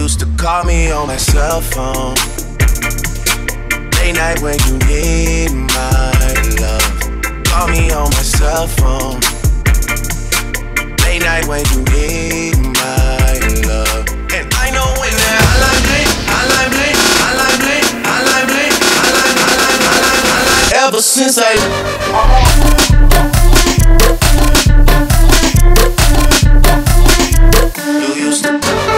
used to call me on my cell phone. Late night when you need my love. Call me on my cell phone. Late night when you need my love. And I know when that hotline bling, hotline bling, hotline bling, hotline bling, hotline, hotline, hotline, hotline. Ever since you used to